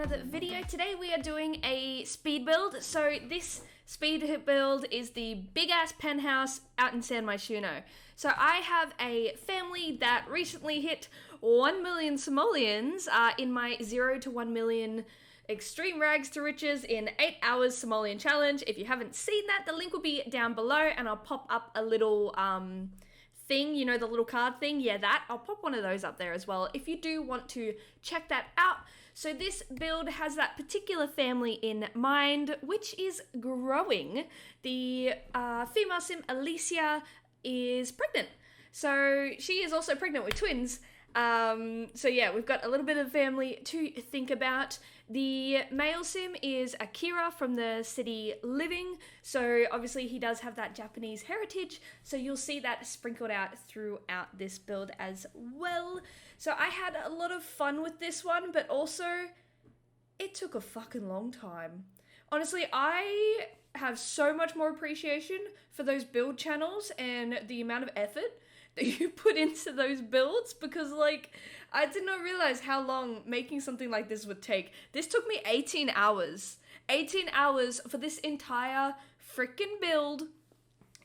another video. Today we are doing a speed build. So this speed build is the big ass penthouse out in Myshuno. So I have a family that recently hit 1 million simoleons in my 0 to 1 million Extreme Rags to Riches in 8 hours simoleon challenge. If you haven't seen that, the link will be down below, and I'll pop up a little thing, you know, the little card thing, I'll pop one of those up there as well if you do want to check that out. So this build has that particular family in mind, which is growing. The female sim, Alicia, is pregnant. So she is also pregnant with twins. So yeah, we've got a little bit of family to think about. The male sim is Akira from the City Living. So obviously he does have that Japanese heritage. So you'll see that sprinkled out throughout this build as well. So I had a lot of fun with this one, but also it took a fucking long time. Honestly, I have so much more appreciation for those build channels and the amount of effort that you put into those builds, because like I did not realize how long making something like this would take. This took me 18 hours. 18 hours for this entire freaking build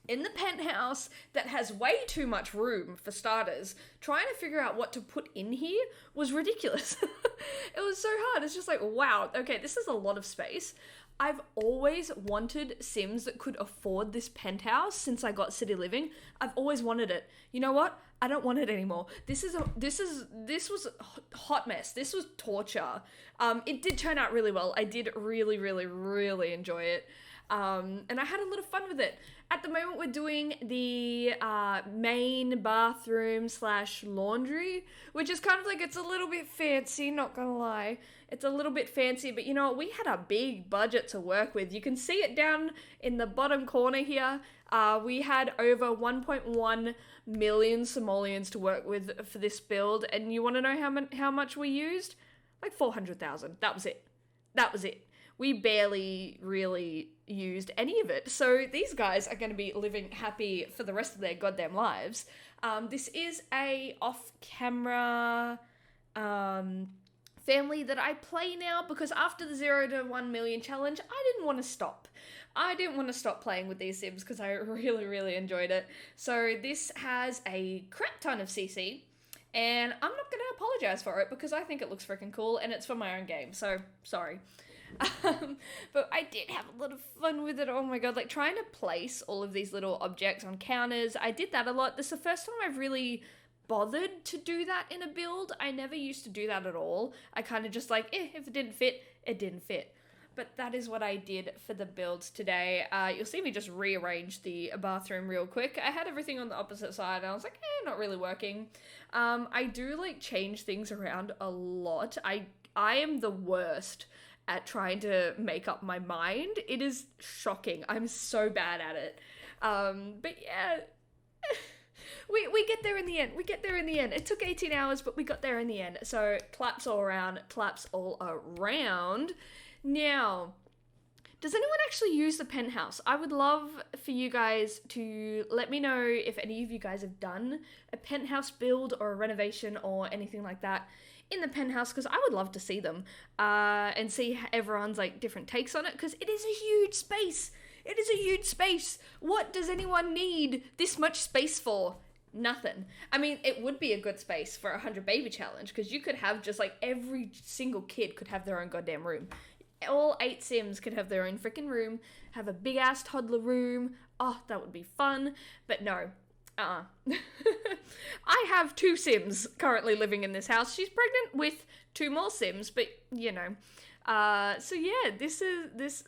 in the penthouse that has way too much room for starters. Trying to figure out what to put in here was ridiculous. It was so hard. It's just like, wow, okay, this is a lot of space. I've always wanted Sims that could afford this penthouse since I got City Living. I've always wanted it. You know what? I don't want it anymore. This was a hot mess. This was torture. It did turn out really well. I did really enjoy it. And I had a lot of fun with it. At the moment, we're doing the main bathroom / laundry, which is kind of like, it's a little bit fancy, not gonna lie. It's a little bit fancy, but you know what? We had a big budget to work with. You can see it down in the bottom corner here. We had over 1.1 million simoleons to work with for this build, and you want to know how much we used? Like 400,000. That was it. We barely really used any of it. So these guys are going to be living happy for the rest of their goddamn lives. This is a off-camera family that I play now, because after the 0 to 1 million challenge, I didn't want to stop. I didn't want to stop playing with these Sims because I really enjoyed it. So this has a crap ton of CC, and I'm not going to apologize for it because I think it looks freaking cool, and it's for my own game, so sorry. But I did have a lot of fun with it. Oh my god, like trying to place all of these little objects on counters. I did that a lot. This is the first time I've really bothered to do that in a build. I never used to do that at all. I kind of just like, if it didn't fit, it didn't fit. But that is what I did for the builds today. You'll see me just rearrange the bathroom real quick. I had everything on the opposite side, and I was like, not really working. I do like change things around a lot. I am the worst at trying to make up my mind. It is shocking. I'm so bad at it. But yeah, we get there in the end. It took 18 hours, but we got there in the end. So claps all around, claps all around. Now, does anyone actually use the penthouse? I would love for you guys to let me know if any of you guys have done a penthouse build or a renovation or anything like that in the penthouse, because I would love to see them and see everyone's like different takes on it, because it is a huge space. It is a huge space. What does anyone need this much space for? Nothing. I mean, it would be a good space for a 100 baby challenge, because you could have just like every single kid could have their own goddamn room. All 8 Sims could have their own freaking room, have a big ass toddler room. Oh, that would be fun. But no. I have 2 Sims currently living in this house. She's pregnant with 2 more Sims, but you know. So yeah, this was,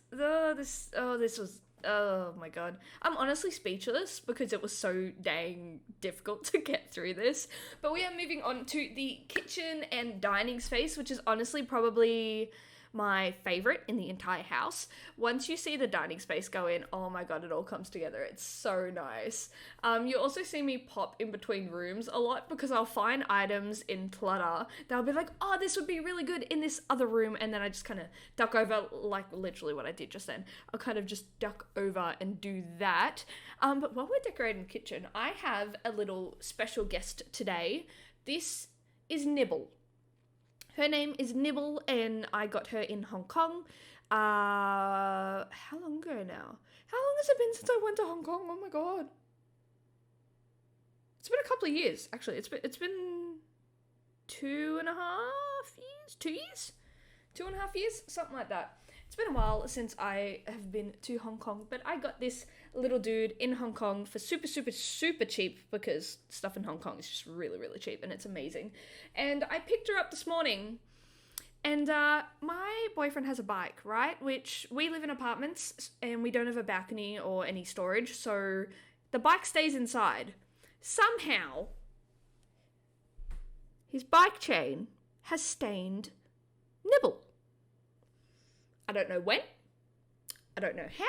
oh my god. I'm honestly speechless because it was so dang difficult to get through this. But we are moving on to the kitchen and dining space, which is honestly probably my favorite in the entire house. Once you see the dining space go in, oh my god, it all comes together. It's so nice. You also see me pop in between rooms a lot because I'll find items in clutter that I'll be like, oh, this would be really good in this other room, and then I just kind of duck over, like literally what I did just then. I'll kind of just duck over and do that. But while we're decorating the kitchen, I have a little special guest today. This is Nibble. Her name is Nibble, and I got her in Hong Kong. How long ago now? How long has it been since I went to Hong Kong? Oh my god. It's been a couple of years, actually. It's been 2.5 years? 2 years? 2.5 years? Something like that. It's been a while since I have been to Hong Kong, but I got this little dude in Hong Kong for super, super, super cheap, because stuff in Hong Kong is just really, really cheap, and it's amazing. And I picked her up this morning, and my boyfriend has a bike, right? Which, we live in apartments, and we don't have a balcony or any storage, so the bike stays inside. Somehow, his bike chain has stained Nibble. I don't know when. I don't know how.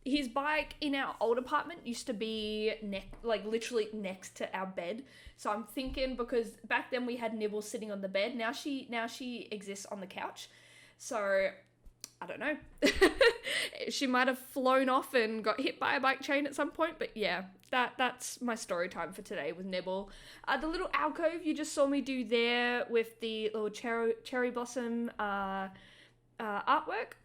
His bike in our old apartment used to be literally next to our bed. So I'm thinking, because back then we had Nibble sitting on the bed. Now she exists on the couch. So I don't know. She might have flown off and got hit by a bike chain at some point. But yeah, that's my story time for today with Nibble. The little alcove you just saw me do there with the little cherry blossom artwork,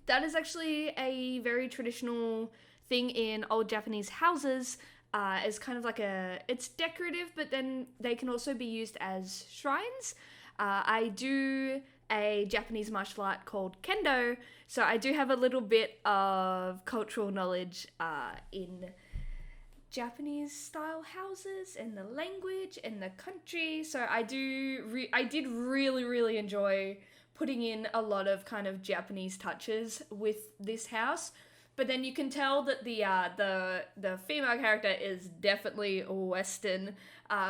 that is actually a very traditional thing in old Japanese houses. As kind of like it's decorative, but then they can also be used as shrines. I do a Japanese martial art called kendo, so I do have a little bit of cultural knowledge in Japanese style houses and the language and the country. So I did really, really enjoy putting in a lot of kind of Japanese touches with this house. But then you can tell that the female character is definitely Western,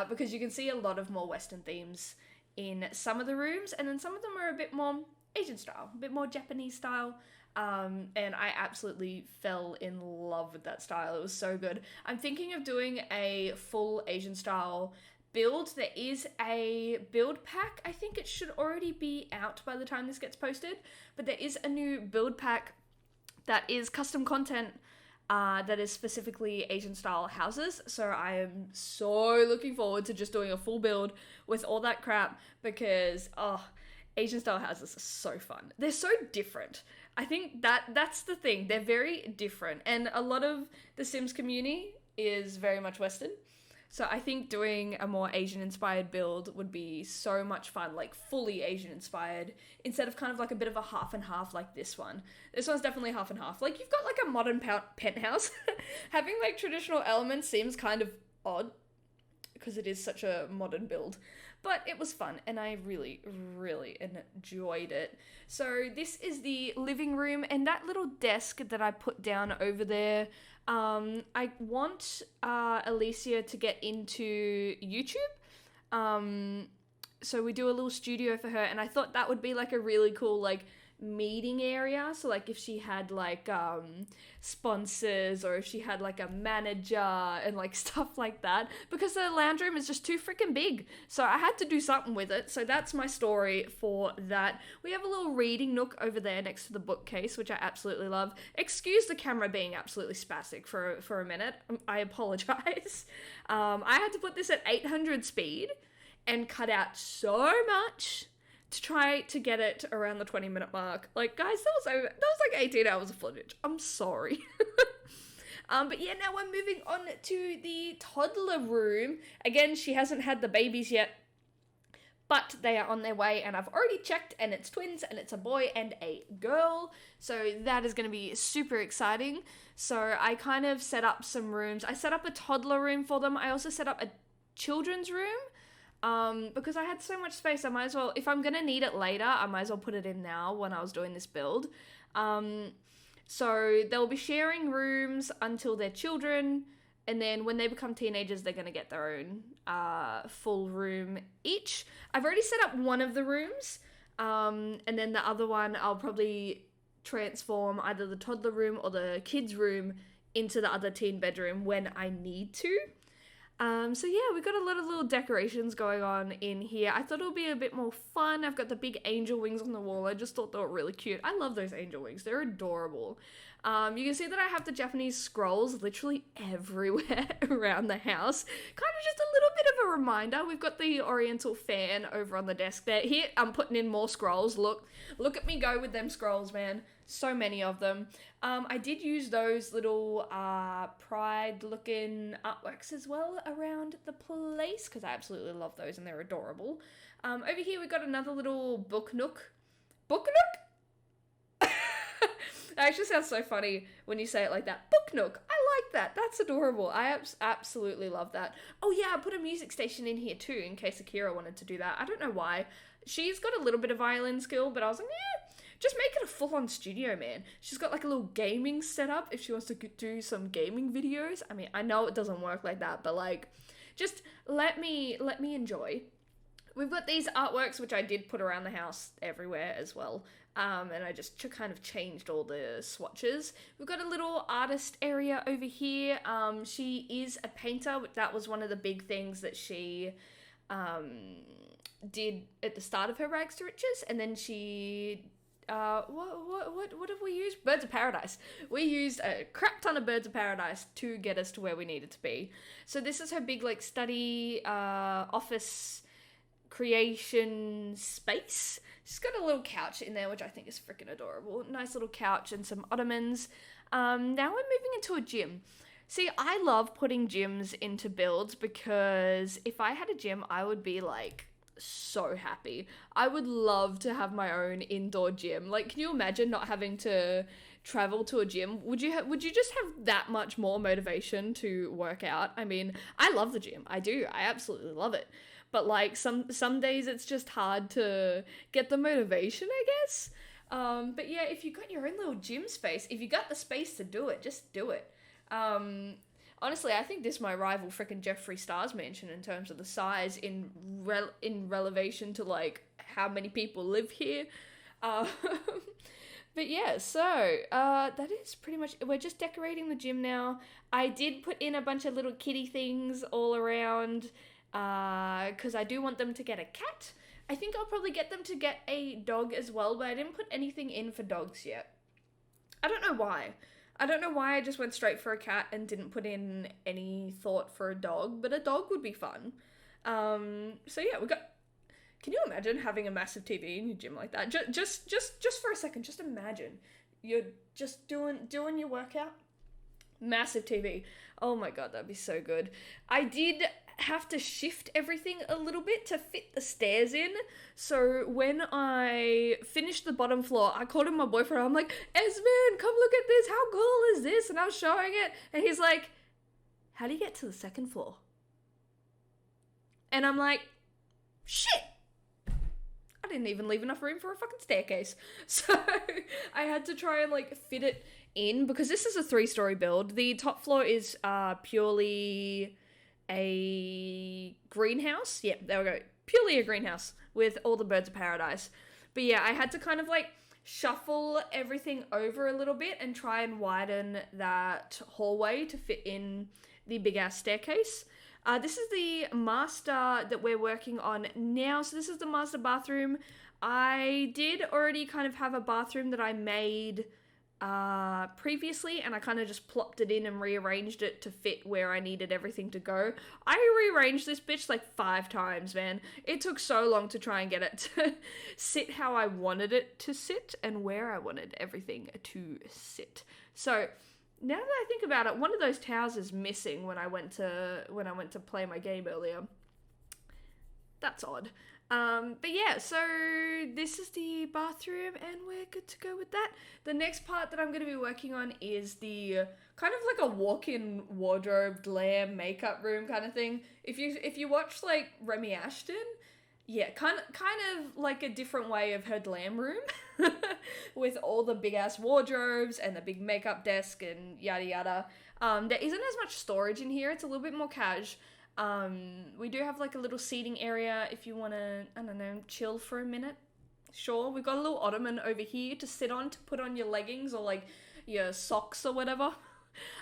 because you can see a lot of more Western themes in some of the rooms, and then some of them are a bit more Asian style, a bit more Japanese style. And I absolutely fell in love with that style. It was so good. I'm thinking of doing a full Asian style build. There is a build pack. I think it should already be out by the time this gets posted, but there is a new build pack that is custom content that is specifically Asian style houses. So I am so looking forward to just doing a full build with all that crap, because Asian style houses are so fun. They're so different. I think that's the thing. They're very different, and a lot of the Sims community is very much Western. So I think doing a more Asian-inspired build would be so much fun, like fully Asian-inspired, instead of kind of like a bit of a half and half like this one. This one's definitely half and half. Like, you've got like a modern penthouse. Having like traditional elements seems kind of odd, because it is such a modern build. But it was fun, and I really, really enjoyed it. So this is the living room, and that little desk that I put down over there, I want Alicia to get into YouTube. So we do a little studio for her, and I thought that would be like a really cool like meeting area. So like if she had like sponsors, or if she had like a manager and like stuff like that, because the lounge room is just too freaking big, so I had to do something with it. So that's my story for that. We have a little reading nook over there next to the bookcase, which I absolutely love. Excuse the camera being absolutely spastic for a minute, I apologize. I had to put this at 800 speed and cut out so much to try to get it around the 20-minute mark. Like, guys, that was like 18 hours of footage. I'm sorry. But yeah, now we're moving on to the toddler room. Again, she hasn't had the babies yet, but they are on their way, and I've already checked, and it's twins, and it's a boy and a girl. So that is going to be super exciting. So I kind of set up some rooms. I set up a toddler room for them. I also set up a children's room. Because I had so much space, I might as well, if I'm gonna need it later, I might as well put it in now when I was doing this build. So they'll be sharing rooms until they're children, and then when they become teenagers, they're gonna get their own full room each. I've already set up one of the rooms, and then the other one I'll probably transform either the toddler room or the kids room into the other teen bedroom when I need to. So yeah, we've got a lot of little decorations going on in here. I thought it would be a bit more fun. I've got the big angel wings on the wall. I just thought they were really cute. I love those angel wings. They're adorable. You can see that I have the Japanese scrolls literally everywhere around the house. Kind of just a little bit of a reminder. We've got the Oriental fan over on the desk there. Here, I'm putting in more scrolls. Look at me go with them scrolls, man. So many of them. I did use those little pride-looking artworks as well around the place, because I absolutely love those and they're adorable. Over here we've got another little book nook. Book nook? That actually sounds so funny when you say it like that. Book nook. I like that. That's adorable. I absolutely love that. Oh yeah, I put a music station in here too, in case Akira wanted to do that. I don't know why. She's got a little bit of violin skill, but I was like, just make it a full-on studio, man. She's got like a little gaming setup if she wants to do some gaming videos. I mean, I know it doesn't work like that, but like, just let me enjoy. We've got these artworks, which I did put around the house everywhere as well. And I just kind of changed all the swatches. We've got a little artist area over here. She is a painter. That was one of the big things that she did at the start of her Rags to Riches. And then she... what have we used? Birds of Paradise. We used a crap ton of Birds of Paradise to get us to where we needed to be. So this is her big like study office creation space. She's got a little couch in there, which I think is freaking adorable. Nice little couch and some ottomans. Now we're moving into a gym. See, I love putting gyms into builds because if I had a gym, I would be like so happy. I would love to have my own indoor gym. Like, can you imagine not having to travel to a gym? Would you just have that much more motivation to work out? I mean, I love the gym. I do. I absolutely love it. But like some days it's just hard to get the motivation, I guess. But yeah, if you got your own little gym space, if you got the space to do it, just do it. Honestly, I think this might rival frickin' Jeffree Star's mansion in terms of the size in relation to like how many people live here. But yeah, so that is pretty much, we're just decorating the gym now. I did put in a bunch of little kitty things all around, because I do want them to get a cat. I think I'll probably get them to get a dog as well, but I didn't put anything in for dogs yet. I don't know why. I just went straight for a cat and didn't put in any thought for a dog, but a dog would be fun. So yeah, can you imagine having a massive TV in your gym like that? Just for a second, just imagine. You're just doing your workout. Massive TV. Oh my god, that'd be so good. I did have to shift everything a little bit to fit the stairs in. So when I finished the bottom floor, I called him my boyfriend. I'm like, Esmond, come look at this. How cool is this? And I was showing it. And he's like, how do you get to the second floor? And I'm like, shit. I didn't even leave enough room for a fucking staircase. So I had to try and like fit it in because this is a 3-story build. The top floor is purely a greenhouse. Yeah, there we go. Purely a greenhouse with all the Birds of Paradise. But yeah, I had to kind of like shuffle everything over a little bit and try and widen that hallway to fit in the big ass staircase. This is the master that we're working on now. So this is the master bathroom. I did already kind of have a bathroom that I made previously, and I kind of just plopped it in and rearranged it to fit where I needed everything to go. I rearranged this bitch like 5 times, man. It took so long to try and get it to sit how I wanted it to sit and where I wanted everything to sit. So now that I think about it, one of those towels is missing when I went to play my game earlier. That's odd. But yeah, so this is the bathroom and we're good to go with that. The next part that I'm going to be working on is the kind of like a walk-in wardrobe, glam, makeup room kind of thing. If you watch like Remy Ashton, yeah, kind of like a different way of her glam room with all the big ass wardrobes and the big makeup desk and yada yada. There isn't as much storage in here. It's a little bit more cash. We do have like a little seating area if you want to, I don't know, chill for a minute. Sure, we've got a little ottoman over here to sit on, to put on your leggings or like your socks or whatever.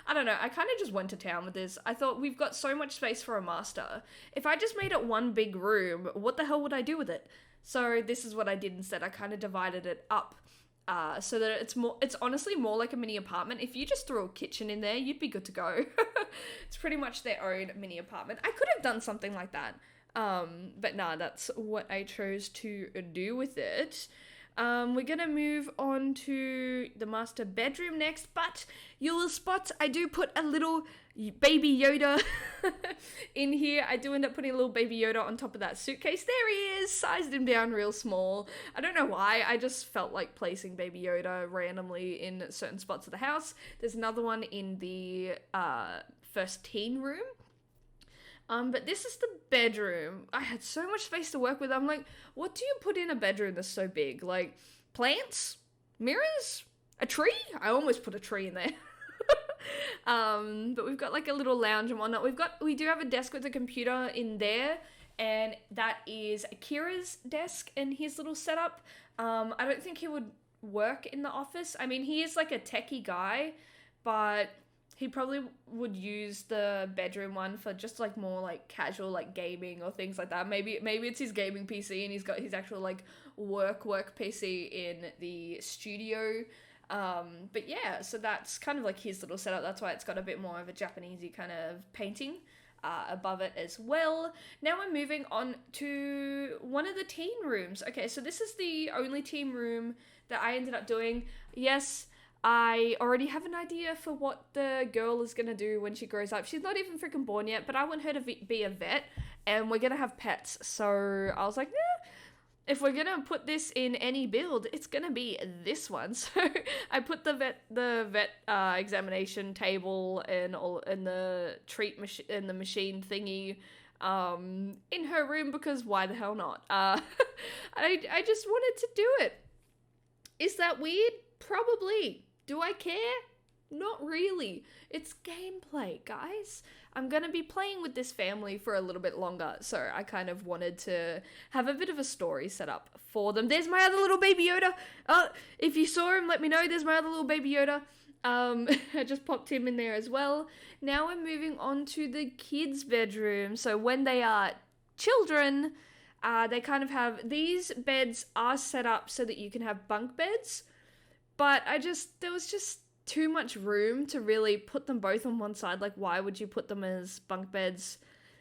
I don't know, I kind of just went to town with this. I thought we've got so much space for a master. If I just made it one big room, what the hell would I do with it? So this is what I did instead. I kind of divided it up. so that it's honestly more like a mini apartment. If you just threw a kitchen in there, you'd be good to go. It's pretty much their own mini apartment. I could have done something like that. But nah, that's what I chose to do with it. We're gonna move on to the master bedroom next, but you will spot I do put a little baby Yoda in here. I do end up putting a little baby Yoda on top of that suitcase. There he is, sized him down real small. I don't know why, I just felt like placing baby Yoda randomly in certain spots of the house. There's another one in the first teen room. But this is the bedroom. I had so much space to work with. I'm like, what do you put in a bedroom that's so big? Like, plants? Mirrors? A tree? I almost put a tree in there. But we've got like a little lounge and whatnot. We do have a desk with a computer in there, and that is Akira's desk and his little setup. I don't think he would work in the office. I mean, he is like a techie guy, but he probably would use the bedroom one for just like more like casual like gaming or things like that. Maybe it's his gaming PC and he's got his actual like work PC in the studio. But yeah, so that's kind of like his little setup. That's why it's got a bit more of a Japanesey kind of painting above it as well. Now we're moving on to one of the teen rooms. Okay, so this is the only teen room that I ended up doing. Yes, I already have an idea for what the girl is going to do when she grows up. She's not even freaking born yet, but I want her to be a vet, and we're going to have pets. So I was like, if we're going to put this in any build, it's going to be this one. So I put the vet examination table and the treat machine and the machine thingy in her room, because why the hell not? I just wanted to do it. Is that weird? Probably. Do I care? Not really. It's gameplay, guys. I'm gonna be playing with this family for a little bit longer, so I kind of wanted to have a bit of a story set up for them. There's my other little baby Yoda. If you saw him, let me know. There's my other little baby Yoda. I just popped him in there as well. Now we're moving on to the kids' bedroom. So when they are children, they kind of have, these beds are set up so that you can have bunk beds. But there was just too much room to really put them both on one side. Like, why would you put them as bunk beds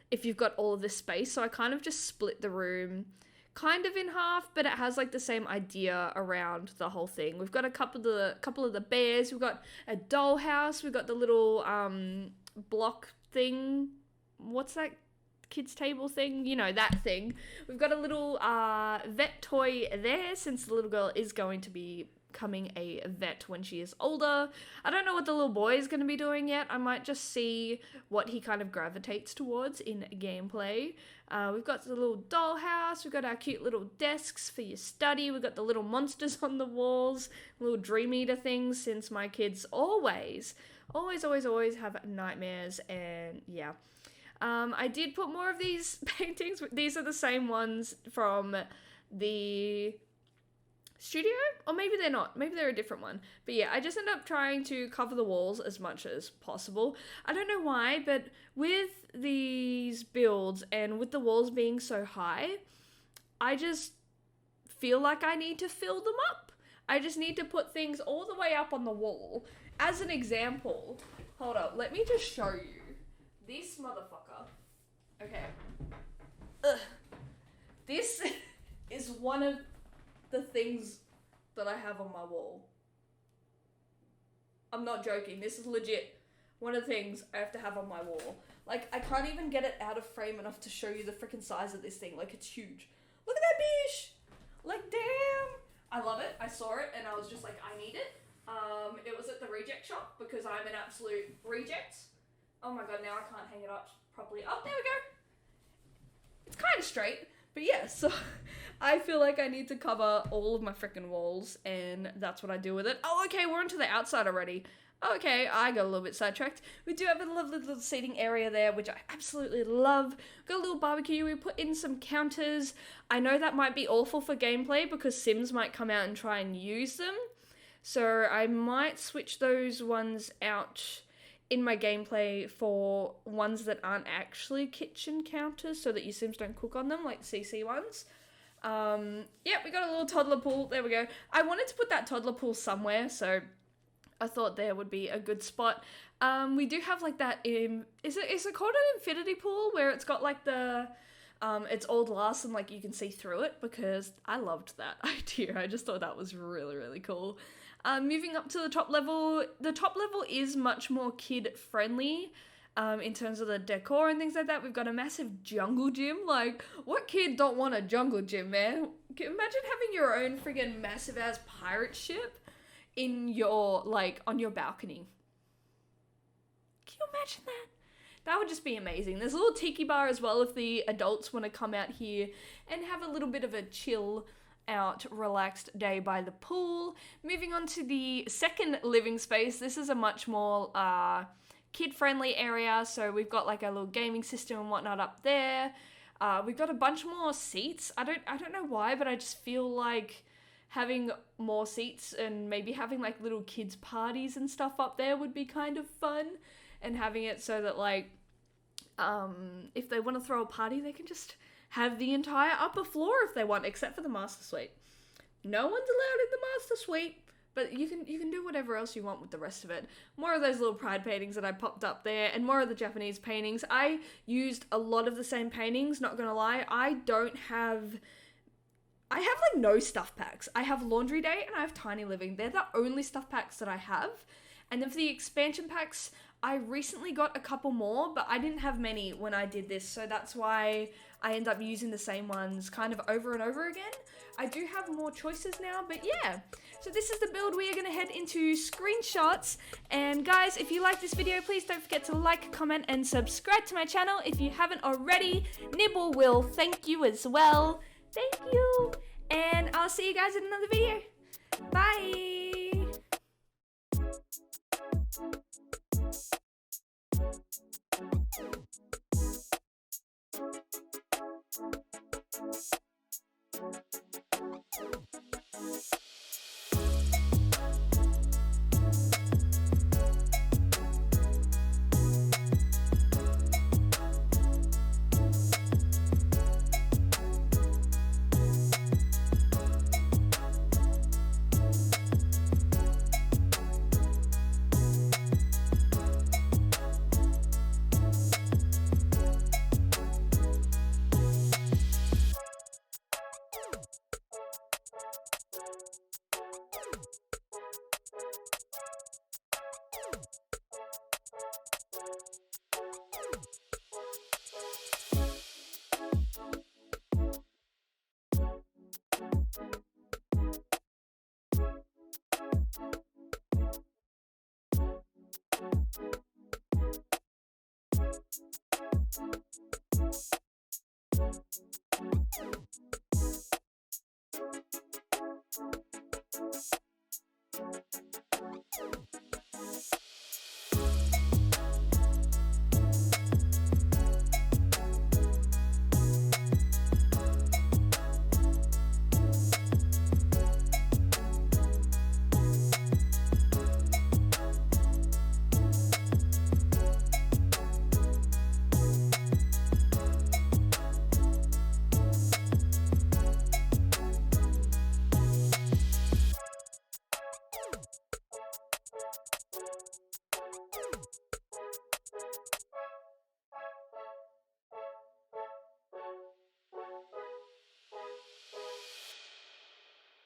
if you've got all of this space? So I kind of just split the room kind of in half, but it has like the same idea around the whole thing. We've got a couple of the bears. We've got a dollhouse. We've got the little block thing. What's that kids table thing? You know, that thing. We've got a little vet toy there, since the little girl is going to be becoming a vet when she is older. I don't know what the little boy is going to be doing yet. I might just see what he kind of gravitates towards in gameplay. We've got the little dollhouse. We've got our cute little desks for your study. We've got the little monsters on the walls, little dream eater things, since my kids always have nightmares. And yeah, I did put more of these paintings. These are the same ones from the studio, or maybe they're not, maybe they're a different one, but yeah, I just end up trying to cover the walls as much as possible. I don't know why, but with these builds and with the walls being so high, I just feel like I need to fill them up. I just need to put things all the way up on the wall. As an example, hold up, let me just show you this motherfucker. Okay, this is one of the things that I have on my wall. I'm not joking. This is legit one of the things I have to have on my wall. Like, I can't even get it out of frame enough to show you the freaking size of this thing. Like, it's huge. Look at that bish! Like, damn! I love it. I saw it and I was just like, I need it. It was at the reject shop because I'm an absolute reject. Oh my god, now I can't hang it up properly. Oh, there we go. It's kind of straight. But yeah, so I feel like I need to cover all of my freaking walls, and that's what I do with it. Oh, okay, we're onto the outside already. Okay, I got a little bit sidetracked. We do have a lovely little seating area there, which I absolutely love. Got a little barbecue. We put in some counters. I know that might be awful for gameplay because Sims might come out and try and use them. So I might switch those ones out in my gameplay for ones that aren't actually kitchen counters so that your Sims don't cook on them, like CC ones. Yeah, we got a little toddler pool. There we go. I wanted to put that toddler pool somewhere, so I thought there would be a good spot. We do have like that is it called an infinity pool where it's got like the it's all glass and like you can see through it, because I loved that idea. I just thought that was really, really cool. Moving up to the top level is much more kid friendly. In terms of the decor and things like that. We've got a massive jungle gym. Like, what kid don't want a jungle gym, man? Imagine having your own friggin' massive ass pirate ship in your, like, on your balcony. Can you imagine that? That would just be amazing. There's a little tiki bar as well if the adults want to come out here and have a little bit of a chill out, relaxed day by the pool. Moving on to the second living space. This is a much more kid-friendly area, so we've got like a little gaming system and whatnot up there. We've got a bunch more seats. I don't know why, but I just feel like having more seats and maybe having like little kids parties and stuff up there would be kind of fun, and having it so that like if they want to throw a party, they can just have the entire upper floor if they want, except for the master suite. No one's allowed in the master suite. But you can do whatever else you want with the rest of it. More of those little pride paintings that I popped up there, and more of the Japanese paintings. I used a lot of the same paintings, not gonna lie. I have like no stuff packs. I have Laundry Day and I have Tiny Living. They're the only stuff packs that I have. And then for the expansion packs, I recently got a couple more, but I didn't have many when I did this, so that's why I end up using the same ones kind of over and over again. I do have more choices now, but yeah. So this is the build. We are going to head into screenshots. And guys, if you like this video, please don't forget to like, comment, and subscribe to my channel. If you haven't already, Nibble will thank you as well. Thank you. And I'll see you guys in another video. Bye.